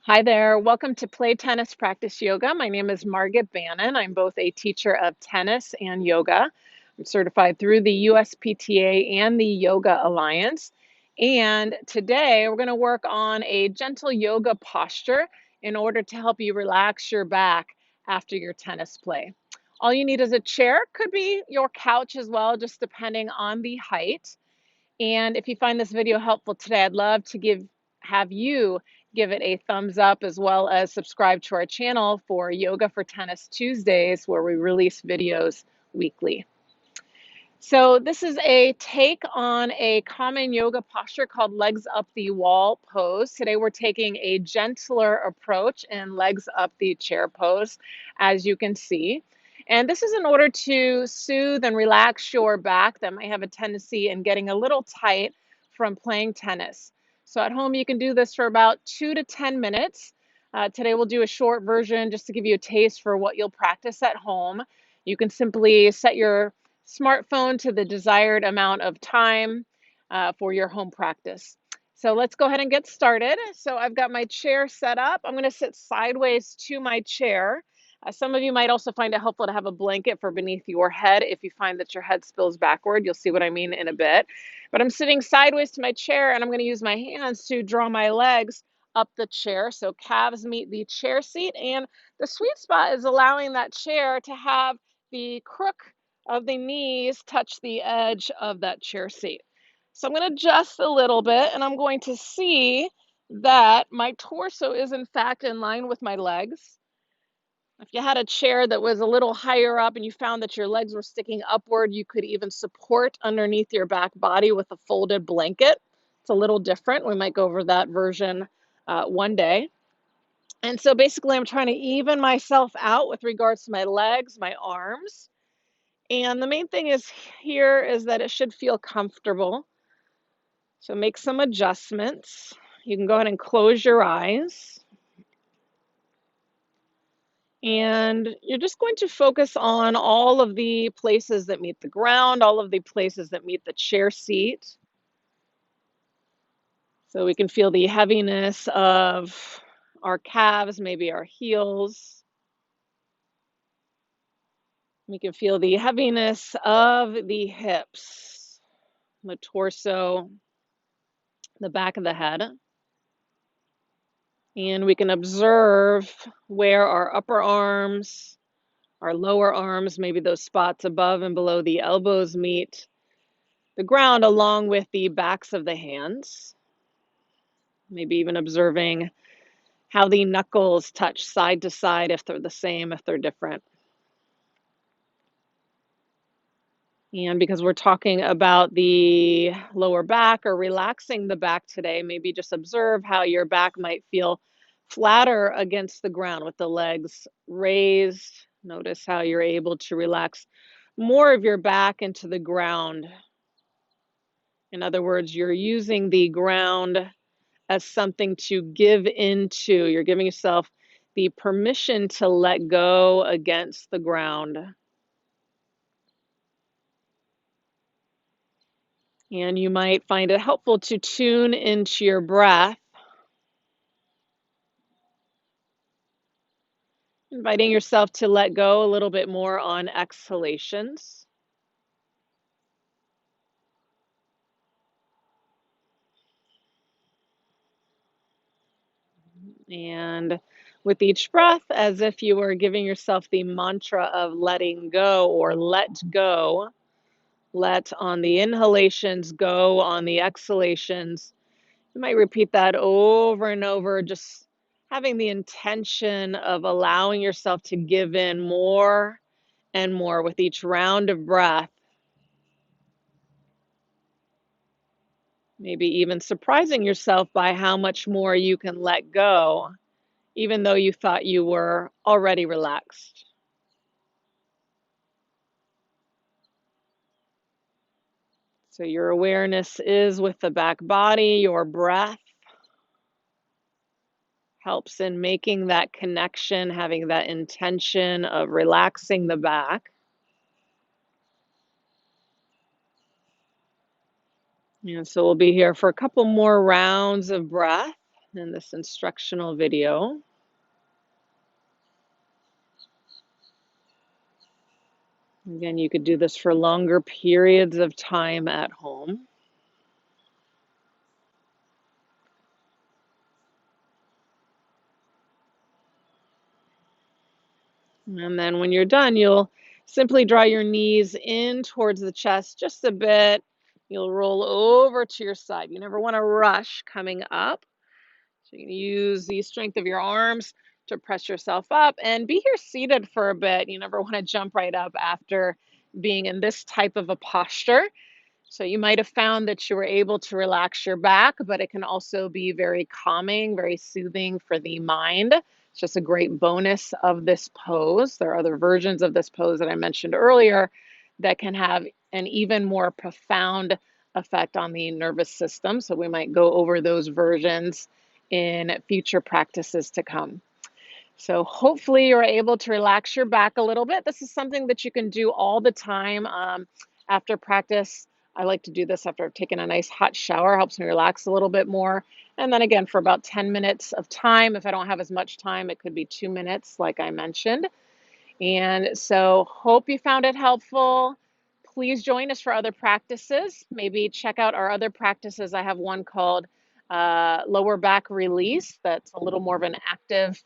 Hi there. Welcome to Play Tennis Practice Yoga. My name is Margaret Bannon. I'm both a teacher of tennis and yoga. I'm certified through the USPTA and the Yoga Alliance. And today we're going to work on a gentle yoga posture in order to help you relax your back after your tennis play. All you need is a chair, could be your couch as well, just depending on the height. And if you find this video helpful today, I'd love to have you give it a thumbs up as well as subscribe to our channel for Yoga for Tennis Tuesdays, where we release videos weekly. So this is a take on a common yoga posture called legs up the wall pose. Today we're taking a gentler approach in legs up the chair pose, as you can see. And this is in order to soothe and relax your back that might have a tendency in getting a little tight from playing tennis. So at home you can do this for about 2 to 10 minutes. Today we'll do a short version just to give you a taste for what you'll practice at home. You can simply set your smartphone to the desired amount of time for your home practice. So let's go ahead and get started. So I've got my chair set up. I'm going to sit sideways to my chair. Some of you might also find it helpful to have a blanket for beneath your head if you find that your head spills backward. You'll see what I mean in a bit. But I'm sitting sideways to my chair and I'm going to use my hands to draw my legs up the chair so calves meet the chair seat, and the sweet spot is allowing that chair to have the crook of the knees touch the edge of that chair seat. So I'm going to adjust a little bit and I'm going to see that my torso is in fact in line with my legs. If you had a chair that was a little higher up and you found that your legs were sticking upward, you could even support underneath your back body with a folded blanket. It's a little different. We might go over that version one day. And so basically I'm trying to even myself out with regards to my legs, my arms. And the main thing is here is that it should feel comfortable. So make some adjustments. You can go ahead and close your eyes. And you're just going to focus on all of the places that meet the ground, all of the places that meet the chair seat. So we can feel the heaviness of our calves, maybe our heels. We can feel the heaviness of the hips, the torso, the back of the head. And we can observe where our upper arms, our lower arms, maybe those spots above and below the elbows meet the ground, along with the backs of the hands. Maybe even observing how the knuckles touch side to side, if they're the same, if they're different. And because we're talking about the lower back or relaxing the back today, maybe just observe how your back might feel flatter against the ground with the legs raised. Notice how you're able to relax more of your back into the ground. In other words, you're using the ground as something to give into. You're giving yourself the permission to let go against the ground. And you might find it helpful to tune into your breath, inviting yourself to let go a little bit more on exhalations. And with each breath, as if you were giving yourself the mantra of letting go or let go. Let on the inhalations, go on the exhalations. You might repeat that over and over, just having the intention of allowing yourself to give in more and more with each round of breath. Maybe even surprising yourself by how much more you can let go, even though you thought you were already relaxed. So your awareness is with the back body, your breath helps in making that connection, having that intention of relaxing the back. And so we'll be here for a couple more rounds of breath. in this instructional video. Again, you could do this for longer periods of time at home. And then when you're done, you'll simply draw your knees in towards the chest just a bit. You'll roll over to your side. You never want to rush coming up. So you can use the strength of your arms to press yourself up and be here seated for a bit. You never want to jump right up after being in this type of a posture. So you might have found that you were able to relax your back, but it can also be very calming, very soothing for the mind. It's just a great bonus of this pose. There are other versions of this pose that I mentioned earlier that can have an even more profound effect on the nervous system. So we might go over those versions in future practices to come. So hopefully you're able to relax your back a little bit. This is something that you can do all the time after practice. I like to do this after I've taken a nice hot shower, helps me relax a little bit more. And then again, for about 10 minutes of time, if I don't have as much time, it could be 2 minutes, like I mentioned. And so hope you found it helpful. Please join us for other practices. Maybe check out our other practices. I have one called lower back release. That's a little more of an active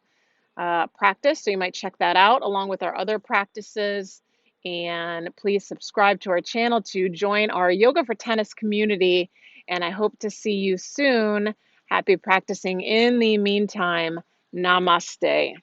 practice. So you might check that out along with our other practices. And please subscribe to our channel to join our Yoga for Tennis community. And I hope to see you soon. Happy practicing in the meantime. Namaste.